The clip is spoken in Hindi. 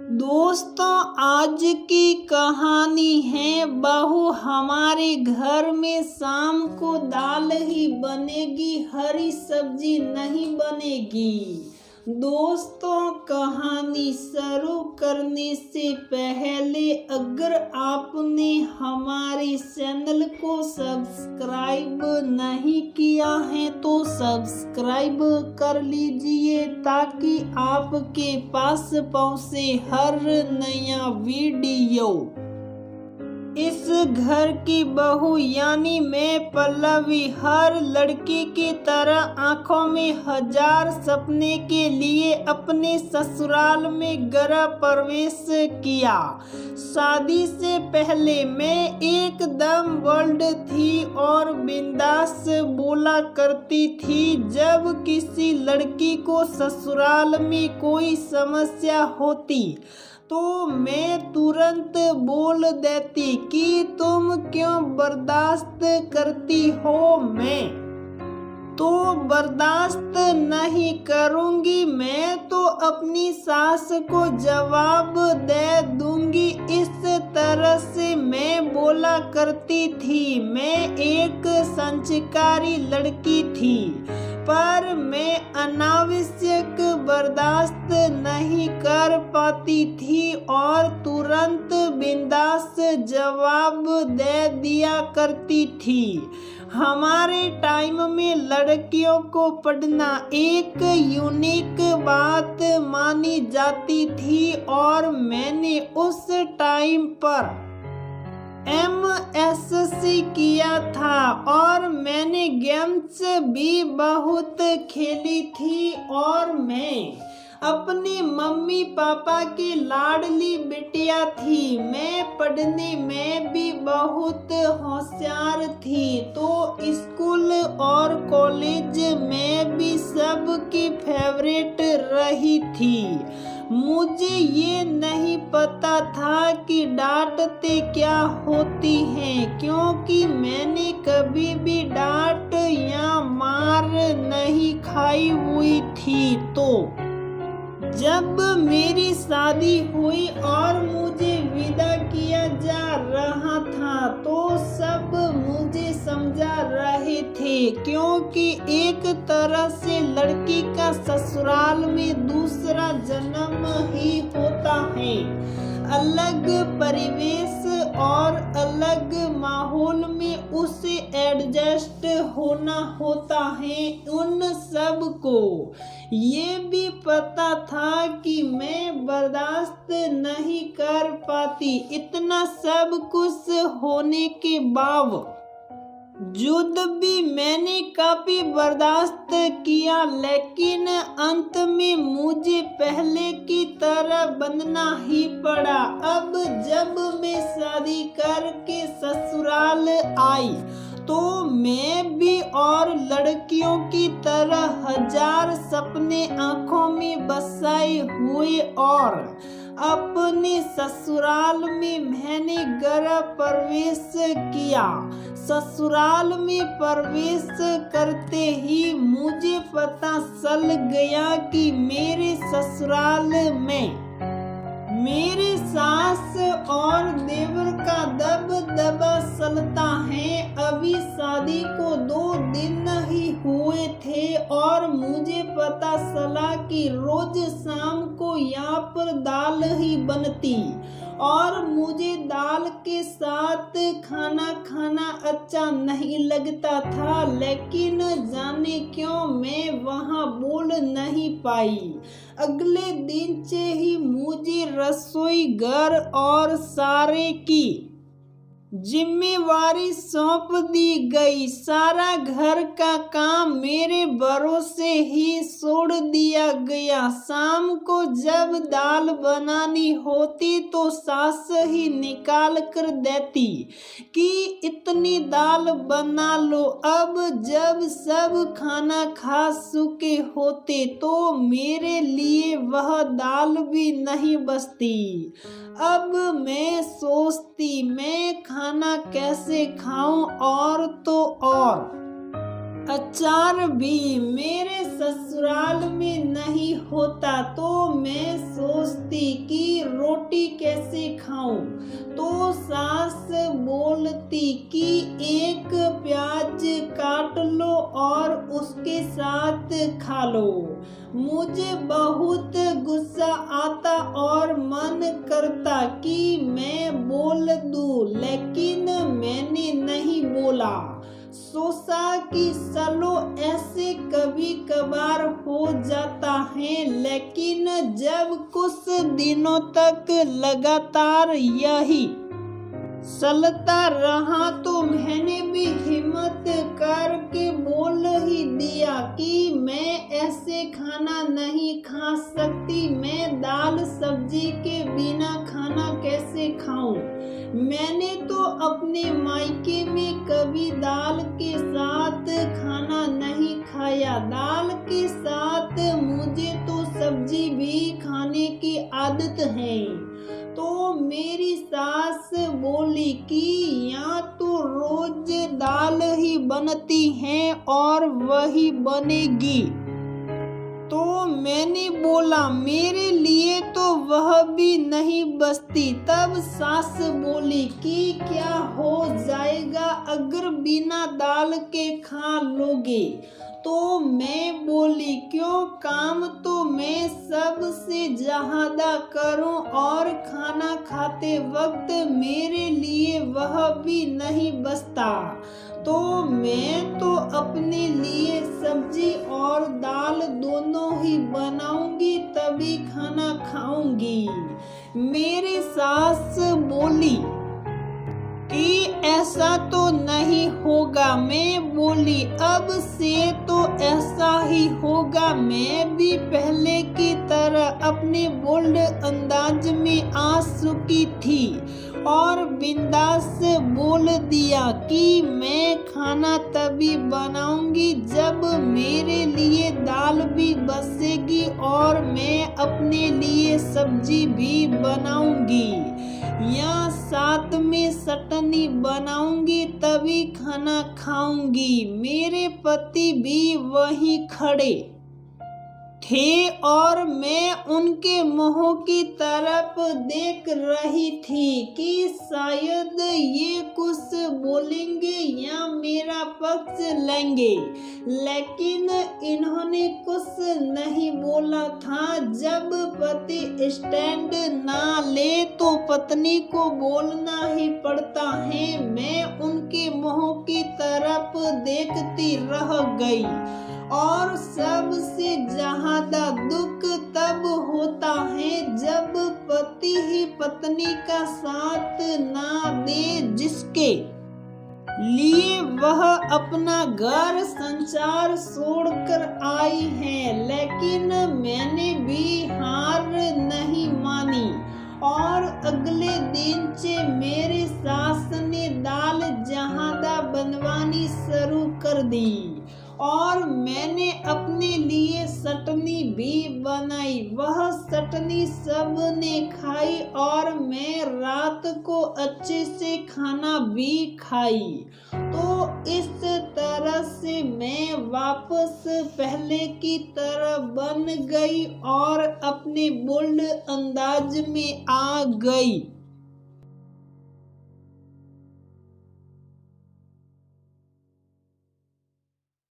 दोस्तों, आज की कहानी है बहू हमारे घर में शाम को दाल ही बनेगी, हरी सब्जी नहीं बनेगी। दोस्तों, कहानी शुरू करने से पहले अगर आपने हमारे चैनल को सब्सक्राइब नहीं किया है तो सब्सक्राइब कर लीजिए ताकि आपके पास पहुंचे हर नया वीडियो। इस घर की बहू यानी मैं पल्लवी हर लड़की की तरह आंखों में हजार सपने के लिए अपने ससुराल में गृह प्रवेश किया। शादी से पहले मैं एकदम बोल्ड थी और बिंदास बोला करती थी। जब किसी लड़की को ससुराल में कोई समस्या होती तो मैं तुरंत बोल देती कि तुम क्यों बर्दाश्त करती हो, मैं तो बर्दाश्त नहीं करूंगी, मैं तो अपनी सास को जवाब दे दूंगी। इस तरह से मैं बोला करती थी। मैं एक संस्कारी लड़की थी पर मैं अनावश्यक बर्दाश्त नहीं कर पाती थी और तुरंत बिंदास जवाब दे दिया करती थी। हमारे टाइम में लड़कियों को पढ़ना एक यूनिक बात मानी जाती थी और मैंने उस टाइम पर MSc किया था और मैंने गेम्स भी बहुत खेली थी और मैं अपने मम्मी पापा की लाडली बिटिया थी। मैं पढ़ने में भी बहुत होशियार थी तो स्कूल और कॉलेज में भी सबकी फेवरेट रही थी। मुझे ये नहीं पता था कि डांटते क्या होती हैं, क्योंकि मैंने कभी भी डांट या मार नहीं खाई हुई थी। तो जब मेरी शादी हुई और मुझे विदा किया जा रहा था तो सब मुझे समझा रहे थे, क्योंकि एक तरह से लड़की का ससुराल में दूसरा जन्म ही होता है। अलग परिवेश और अलग माहौल में उसे एडजस्ट होना होता है। उन सब को ये भी पता था कि मैं बर्दाश्त नहीं कर पाती। इतना सब कुछ होने के बावजूद भी मैंने काफी बर्दाश्त किया, लेकिन अंत में मुझे पहले की तरह बनना ही पड़ा। अब जब मैं शादी करके ससुराल आई तो मैं भी और लड़कियों की तरह हजार सपने आंखों में बसाए हुए और अपने ससुराल में मैंने गृह प्रवेश किया। ससुराल में प्रवेश करते ही मुझे पता चल गया कि मेरे ससुराल में मेरे सास और देवर का दबदबा चलता है। अभी शादी को 2 दिन ही हुए थे और मुझे पता चला कि रोज शाम को यहाँ पर दाल ही बनती और मुझे दाल के साथ खाना खाना अच्छा नहीं लगता था, लेकिन जाने क्यों मैं वहाँ बोल नहीं पाई। अगले दिन से ही मुझे रसोई घर और सारे की जिम्मेवारी सौंप दी गई। सारा घर का काम मेरे भरोसे ही छोड़ दिया गया। शाम को जब दाल बनानी होती तो सास ही निकाल कर देती कि इतनी दाल बना लो। अब जब सब खाना खा चुके होते तो मेरे लिए वह दाल भी नहीं बचती। अब मैं सोचती मैं खाना कैसे खाऊं और तो और अचार भी मेरे ससुराल में नहीं होता तो मैं सोचती कि रोटी कैसे खाऊं? तो सास बोलती कि एक प्याज काट लो और उसके साथ खा लो। मुझे बहुत गुस्सा आता और मन करता कि मैं बोल दूं, लेकिन मैंने नहीं बोला। सोचा कि चलो ऐसे कभी कभार हो जाता है, लेकिन जब कुछ दिनों तक लगातार यही चलता रहा तो मैंने भी हिम्मत करके बोल ही दिया कि मैं ऐसे खाना नहीं खा सकती। मैं दाल सब्जी के बिना खाना कैसे खाऊं? मैंने तो अपने मायके में कभी दाल के साथ खाना नहीं खाया। दाल के साथ मुझे तो सब्जी भी खाने की आदत है। तो मेरी सास बोली कि यहाँ तो रोज दाल ही बनती है और वही बनेगी। तो मैंने बोला मेरे लिए तो वह भी नहीं बचती। तब सास बोली कि क्या हो जाएगा अगर बिना दाल के खा लोगे? तो मैं बोली क्यों, काम तो मैं सबसे ज्यादा करूं और खाना खाते वक्त मेरे लिए वह भी नहीं बचता। तो मैं तो अपने लिए सब्जी और दाल दोनों ही बनाऊंगी तभी खाना खाऊंगी। मेरी सास बोली कि ऐसा तो नहीं होगा। मैं बोली अब से तो ऐसा ही होगा। मैं भी पहले की तरह अपने बोल्ड अंदाज में आ चुकी थी और बिंदास बोल दिया कि मैं खाना तभी बनाऊंगी जब मेरे लिए दाल भी बचेगी और मैं अपने लिए सब्जी भी बनाऊंगी या साथ में चटनी बनाऊंगी तभी खाना खाऊंगी। मेरे पति भी वहीं खड़े थे और मैं उनके मुंह की तरफ देख रही थी कि शायद ये कुछ बोलेंगे या मेरा पक्ष लेंगे, लेकिन इन्होंने कुछ नहीं बोला था। जब पति स्टैंड ना ले तो पत्नी को बोलना ही पड़ता है। मैं उनके मुंह की तरफ देखती रह गई और सबसे ज्यादा दुख तब होता है जब पति ही पत्नी का साथ ना दे, जिसके लिए वह अपना घर संसार छोड़कर आई है। लेकिन मैंने भी हार नहीं मानी और अगले दिन से मेरे सास ने दाल ज्यादा बनवानी शुरू कर दी और मैंने अपने लिए चटनी भी बनाई। वह चटनी सब ने खाई और मैं रात को अच्छे से खाना भी खाई। तो इस तरह से मैं वापस पहले की तरह बन गई और अपने बोल्ड अंदाज में आ गई।